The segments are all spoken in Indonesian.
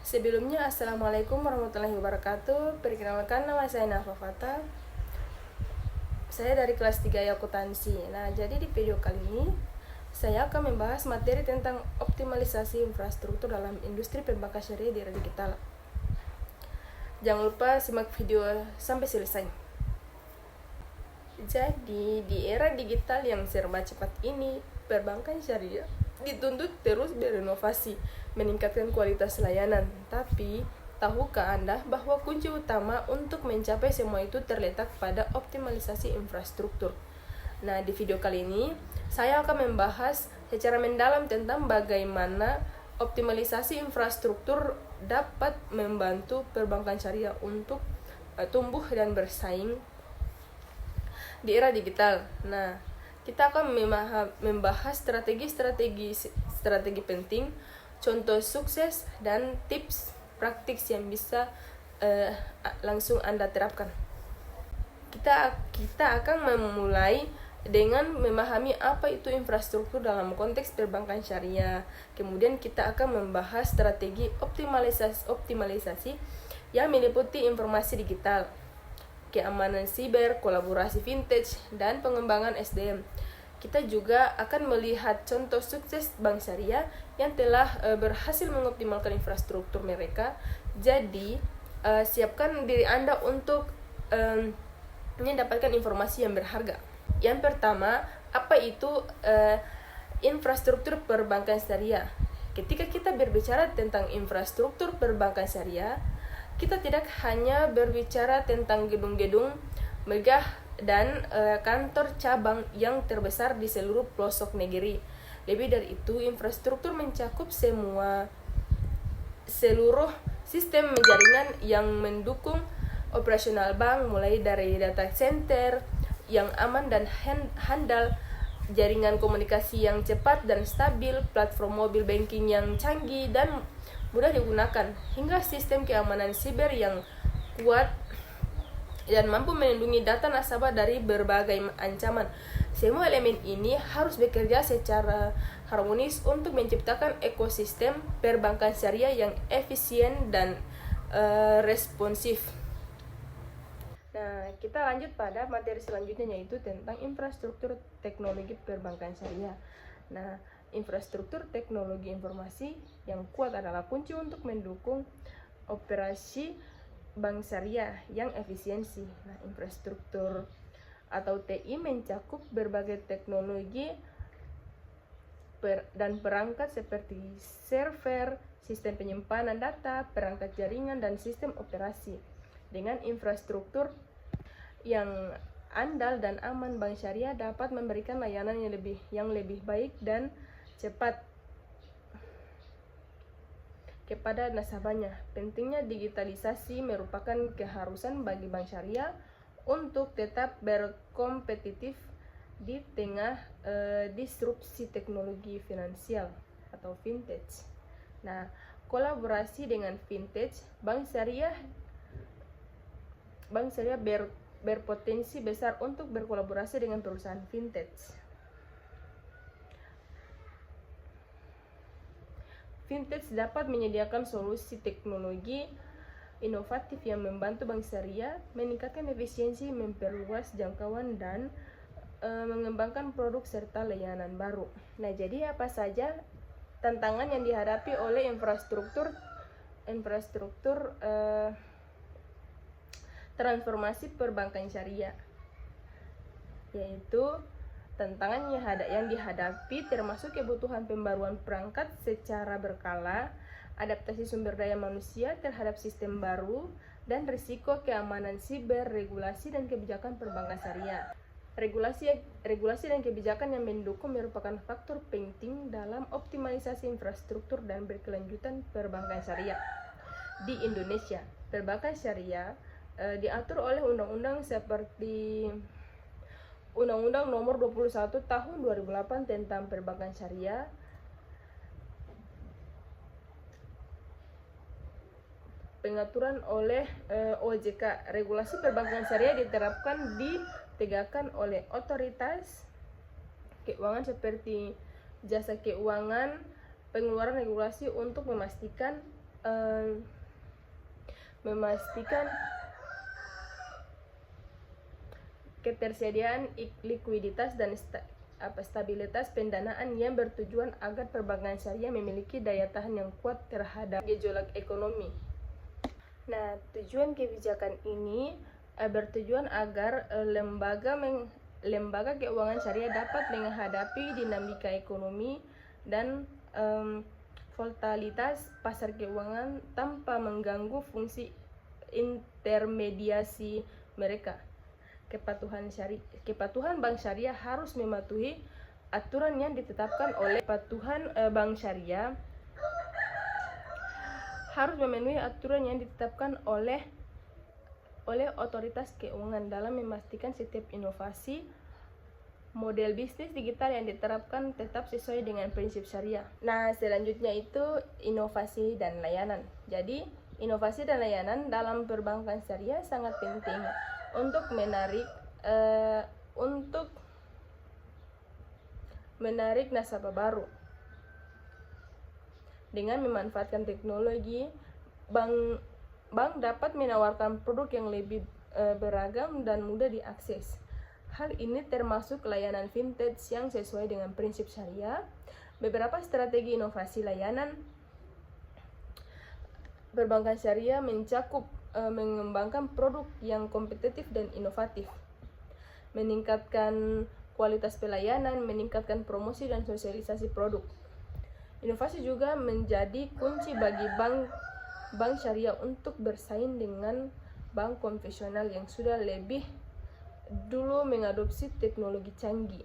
Sebelumnya, Assalamualaikum warahmatullahi wabarakatuh. Perkenalkan, nama saya Nafa Fata. Saya dari kelas 3 akuntansi. Nah, jadi di video kali ini saya akan membahas materi tentang optimalisasi infrastruktur dalam industri perbankan syariah di era digital. Jangan lupa simak video sampai selesai. Jadi, di era digital yang serba cepat ini, perbankan syariah dituntut terus berinovasi, meningkatkan kualitas layanan. Tapi, tahukah Anda bahwa kunci utama untuk mencapai semua itu terletak pada optimalisasi infrastruktur? Nah, di video kali ini, saya akan membahas secara mendalam tentang bagaimana optimalisasi infrastruktur dapat membantu perbankan syariah untuk tumbuh dan bersaing di era digital. Nah, kita akan membahas strategi penting, contoh sukses, dan tips praktis yang bisa langsung Anda terapkan. Kita akan memulai dengan memahami apa itu infrastruktur dalam konteks perbankan syariah. Kemudian kita akan membahas strategi optimalisasi yang meliputi informasi digital, keamanan siber, kolaborasi vintage, dan pengembangan SDM. Kita juga akan melihat contoh sukses bank syariah yang telah berhasil mengoptimalkan infrastruktur mereka. Jadi, siapkan diri Anda untuk mendapatkan informasi yang berharga. Yang pertama, apa itu infrastruktur perbankan syariah? Ketika kita berbicara tentang infrastruktur perbankan syariah, kita tidak hanya berbicara tentang gedung-gedung megah dan kantor cabang yang terbesar di seluruh pelosok negeri. Lebih dari itu, infrastruktur mencakup seluruh sistem jaringan yang mendukung operasional bank, mulai dari data center yang aman dan handal, jaringan komunikasi yang cepat dan stabil, platform mobile banking yang canggih dan mudah digunakan, hingga sistem keamanan siber yang kuat dan mampu melindungi data nasabah dari berbagai ancaman. Semua elemen ini harus bekerja secara harmonis untuk menciptakan ekosistem perbankan syariah yang efisien dan responsif. Nah, kita lanjut pada materi selanjutnya, yaitu tentang infrastruktur teknologi perbankan syariah. Nah, infrastruktur teknologi informasi yang kuat adalah kunci untuk mendukung operasi bank syariah yang efisiensi. Nah, infrastruktur atau TI mencakup berbagai teknologi dan perangkat seperti server, sistem penyimpanan data, perangkat jaringan, dan sistem operasi. Dengan infrastruktur yang andal dan aman, bank syariah dapat memberikan layanan yang lebih baik dan cepat kepada nasabahnya. Pentingnya digitalisasi merupakan keharusan bagi bank syariah untuk tetap berkompetitif di tengah disrupsi teknologi finansial atau vintage. Nah, kolaborasi dengan vintage, bank syariah berpotensi besar untuk berkolaborasi dengan perusahaan vintage. Vintage dapat menyediakan solusi teknologi inovatif yang membantu bank syariah meningkatkan efisiensi, memperluas jangkauan, dan mengembangkan produk serta layanan baru. Nah, jadi apa saja tantangan yang dihadapi oleh infrastruktur transformasi perbankan syariah? Yaitu tantangan yang dihadapi termasuk kebutuhan pembaruan perangkat secara berkala, adaptasi sumber daya manusia terhadap sistem baru, dan risiko keamanan siber, regulasi dan kebijakan perbankan syariah. Regulasi dan kebijakan yang mendukung merupakan faktor penting dalam optimalisasi infrastruktur dan berkelanjutan perbankan syariah. Di Indonesia, perbankan syariah diatur oleh undang-undang seperti Undang-Undang Nomor 21 Tahun 2008 tentang Perbankan Syariah, pengaturan oleh OJK. Regulasi perbankan syariah ditegakkan oleh otoritas keuangan seperti jasa keuangan. Pengeluaran regulasi untuk memastikan memastikan ketersediaan likuiditas dan stabilitas pendanaan yang bertujuan agar perbankan syariah memiliki daya tahan yang kuat terhadap gejolak ekonomi. Nah, tujuan kebijakan ini bertujuan agar lembaga keuangan syariah dapat menghadapi dinamika ekonomi dan volatilitas pasar keuangan tanpa mengganggu fungsi intermediasi mereka. Kepatuhan bank syariah harus mematuhi aturan yang ditetapkan oleh bank syariah harus memenuhi aturan yang ditetapkan oleh otoritas keuangan dalam memastikan setiap inovasi model bisnis digital yang diterapkan tetap sesuai dengan prinsip syariah. Nah, selanjutnya itu inovasi dan layanan. Jadi, inovasi dan layanan dalam perbankan syariah sangat penting untuk menarik nasabah baru. Dengan memanfaatkan teknologi, bank dapat menawarkan produk yang lebih beragam dan mudah diakses. Hal ini termasuk layanan vintage yang sesuai dengan prinsip syariah. Beberapa strategi inovasi layanan perbankan syariah mencakup mengembangkan produk yang kompetitif dan inovatif, meningkatkan kualitas pelayanan, meningkatkan promosi dan sosialisasi produk. Inovasi juga menjadi kunci bagi bank syariah untuk bersaing dengan bank konvensional yang sudah lebih dulu mengadopsi teknologi canggih.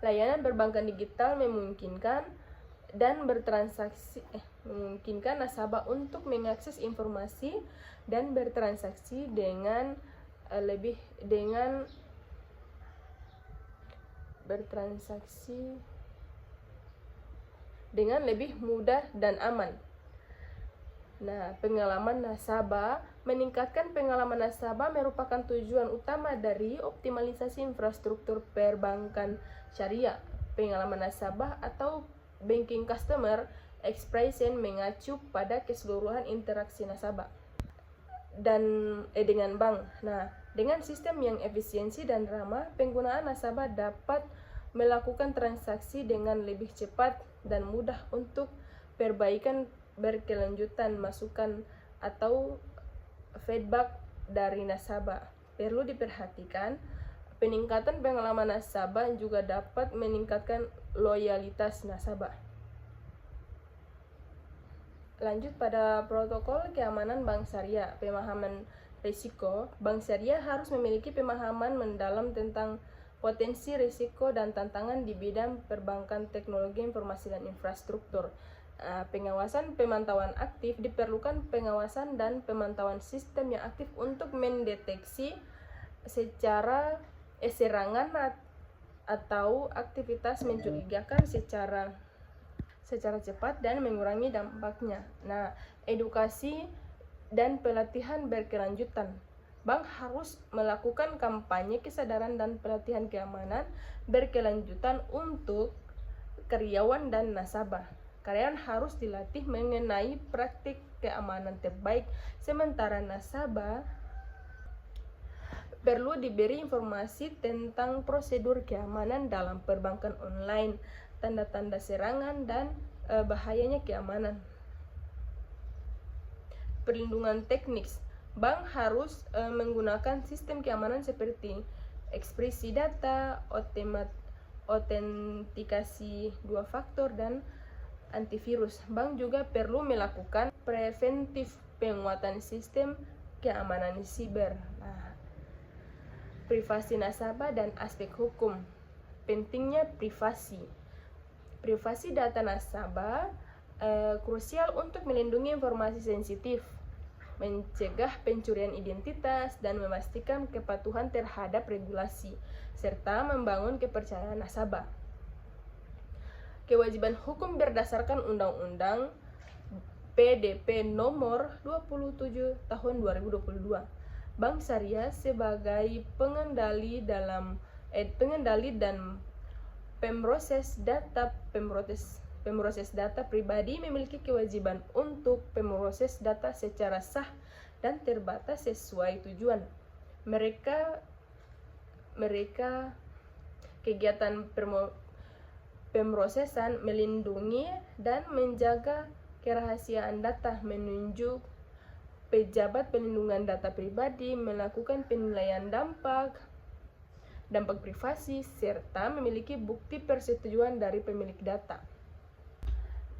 Layanan perbankan digital memungkinkan nasabah untuk mengakses informasi dan bertransaksi dengan lebih mudah dan aman. Nah, meningkatkan pengalaman nasabah merupakan tujuan utama dari optimalisasi infrastruktur perbankan syariah. Pengalaman nasabah atau banking customer experience mengacu pada keseluruhan interaksi nasabah dengan bank. Nah, dengan sistem yang efisiensi dan ramah, penggunaan nasabah dapat melakukan transaksi dengan lebih cepat dan mudah. Untuk perbaikan berkelanjutan, masukan atau feedback dari nasabah perlu diperhatikan. Peningkatan pengalaman nasabah juga dapat meningkatkan loyalitas nasabah. Lanjut pada protokol keamanan bank syariah. Pemahaman risiko. Bank syariah harus memiliki pemahaman mendalam tentang potensi risiko dan tantangan di bidang perbankan, teknologi informasi dan infrastruktur. Pengawasan pemantauan aktif. Diperlukan pengawasan dan pemantauan sistem yang aktif untuk mendeteksi serangan atau aktivitas mencurigakan secara cepat dan mengurangi dampaknya. Nah, edukasi dan pelatihan berkelanjutan. Bank harus melakukan kampanye kesadaran dan pelatihan keamanan berkelanjutan untuk karyawan dan nasabah. Karyawan harus dilatih mengenai praktik keamanan terbaik, sementara nasabah perlu diberi informasi tentang prosedur keamanan dalam perbankan online, tanda-tanda serangan, dan bahayanya keamanan. Perlindungan teknis. Bank harus menggunakan sistem keamanan seperti enkripsi data, autentikasi 2 faktor, dan antivirus. Bank juga perlu melakukan preventif penguatan sistem keamanan siber. Privasi nasabah dan aspek hukum. Pentingnya privasi data nasabah krusial untuk melindungi informasi sensitif, mencegah pencurian identitas, dan memastikan kepatuhan terhadap regulasi, serta membangun kepercayaan nasabah. Kewajiban hukum berdasarkan Undang-Undang PDP nomor 27 tahun 2022. Bank syariah sebagai pengendali dan pemroses data pribadi memiliki kewajiban untuk untuk pemroses data secara sah dan terbatas sesuai tujuan. Mereka kegiatan pemrosesan melindungi dan menjaga kerahasiaan data, menunjuk pejabat pelindungan data pribadi, melakukan penilaian dampak privasi, serta memiliki bukti persetujuan dari pemilik data.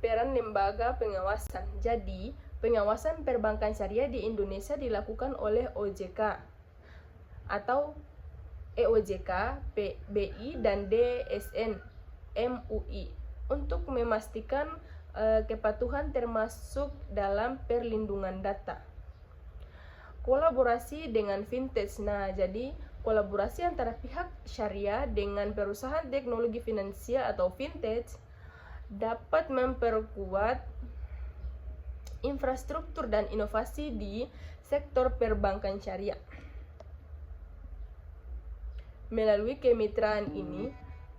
Peran lembaga pengawasan. Jadi, pengawasan perbankan syariah di Indonesia dilakukan oleh OJK atau EOJK, BI, dan DSN MUI untuk memastikan kepatuhan termasuk dalam perlindungan data. Kolaborasi dengan fintech. Nah, jadi kolaborasi antara pihak syariah dengan perusahaan teknologi finansial atau fintech dapat memperkuat infrastruktur dan inovasi di sektor perbankan syariah. Melalui kemitraan ini,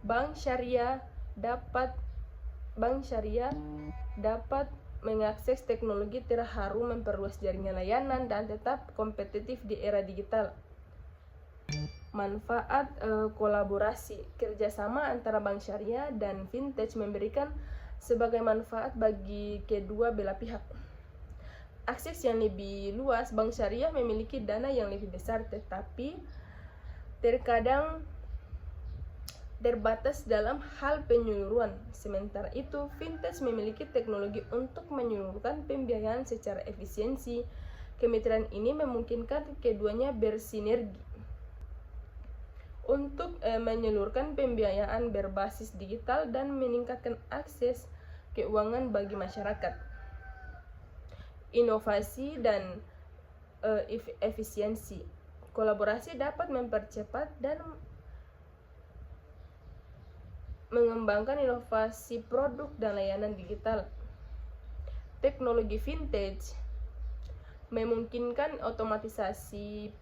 bank syariah dapat mengakses teknologi terbaru, memperluas jaringan layanan, dan tetap kompetitif di era digital. Manfaat kolaborasi. Kerjasama antara bank syariah dan fintech memberikan sebagai manfaat bagi kedua belah pihak. Akses yang lebih luas. Bank syariah memiliki dana yang lebih besar, tetapi terkadang terbatas dalam hal penyaluran. Sementara itu, fintech memiliki teknologi untuk menyalurkan pembiayaan secara efisiensi. Kemitraan ini memungkinkan keduanya bersinergi untuk menyalurkan pembiayaan berbasis digital dan meningkatkan akses keuangan bagi masyarakat. Inovasi dan efisiensi. Kolaborasi dapat mempercepat dan mengembangkan inovasi produk dan layanan digital. Teknologi fintech memungkinkan otomatisasi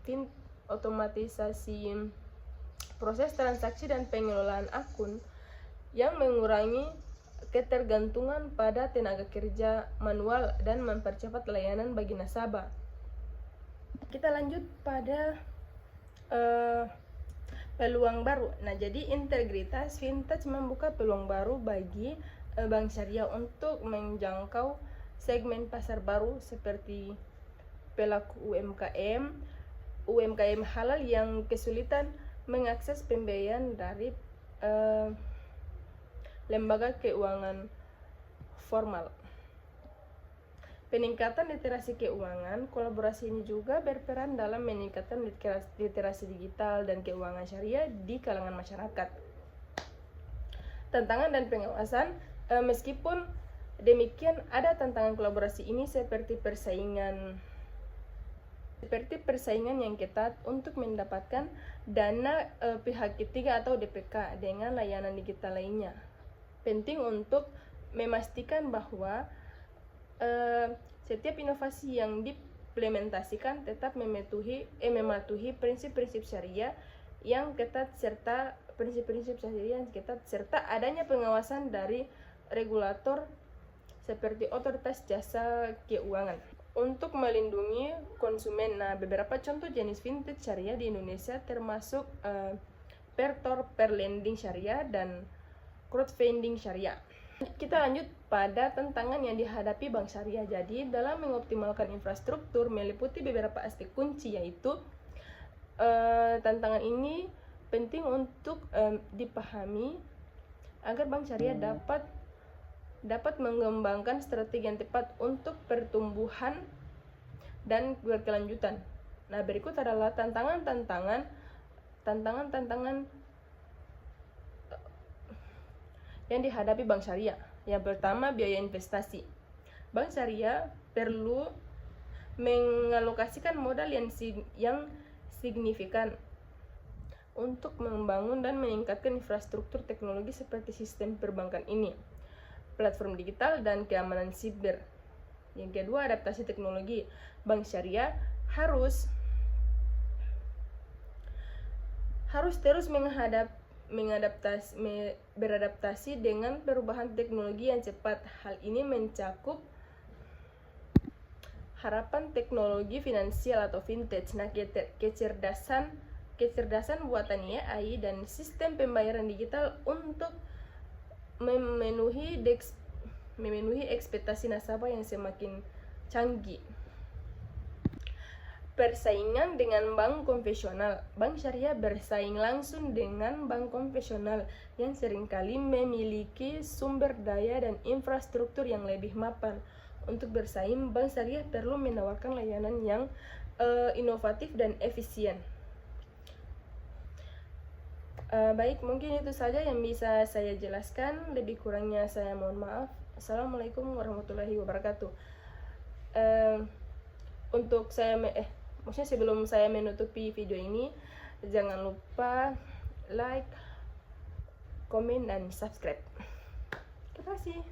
proses transaksi dan pengelolaan akun yang mengurangi ketergantungan pada tenaga kerja manual dan mempercepat layanan bagi nasabah. Kita lanjut pada peluang baru. Nah, jadi integritas fintech membuka peluang baru bagi bank syariah untuk menjangkau segmen pasar baru seperti pelaku UMKM halal yang kesulitan mengakses pembiayaan dari lembaga keuangan formal. Peningkatan literasi keuangan. Kolaborasi ini juga berperan dalam meningkatkan literasi digital dan keuangan syariah di kalangan masyarakat. Tantangan dan pengawasan. Meskipun demikian, ada tantangan kolaborasi ini seperti persaingan yang ketat untuk mendapatkan dana pihak ketiga atau DPK dengan layanan digital lainnya. Penting untuk memastikan bahwa setiap inovasi yang diimplementasikan tetap mematuhi prinsip-prinsip syariah yang ketat serta adanya pengawasan dari regulator seperti otoritas jasa keuangan untuk melindungi konsumen. Nah, beberapa contoh jenis fintech syariah di Indonesia termasuk perlending syariah dan crowdfunding syariah. Kita lanjut pada tantangan yang dihadapi bank syariah. Jadi, dalam mengoptimalkan infrastruktur meliputi beberapa aspek kunci, yaitu tantangan ini penting untuk dipahami agar bank syariah dapat mengembangkan strategi yang tepat untuk pertumbuhan dan berkelanjutan. Nah, berikut adalah tantangan yang dihadapi bank syariah. Yang pertama, biaya investasi. Bank syariah perlu mengalokasikan modal yang signifikan untuk membangun dan meningkatkan infrastruktur teknologi seperti sistem perbankan ini, platform digital, dan keamanan siber. Yang kedua, adaptasi teknologi. Bank syariah harus terus beradaptasi dengan perubahan teknologi yang cepat. Hal ini mencakup harapan teknologi finansial atau vintage. Nah, kecerdasan buatan AI dan sistem pembayaran digital untuk memenuhi ekspektasi nasabah yang semakin canggih. Persaingan dengan bank konvensional. Bank syariah bersaing langsung dengan bank konvensional yang seringkali memiliki sumber daya dan infrastruktur yang lebih mapan. Untuk bersaing, bank syariah perlu menawarkan layanan yang inovatif dan efisien. Baik, mungkin itu saja yang bisa saya jelaskan. Lebih kurangnya saya mohon maaf. Assalamualaikum warahmatullahi wabarakatuh. Untuk saya maksudnya sebelum saya menutupi video ini, jangan lupa like, komen, dan subscribe. Terima kasih.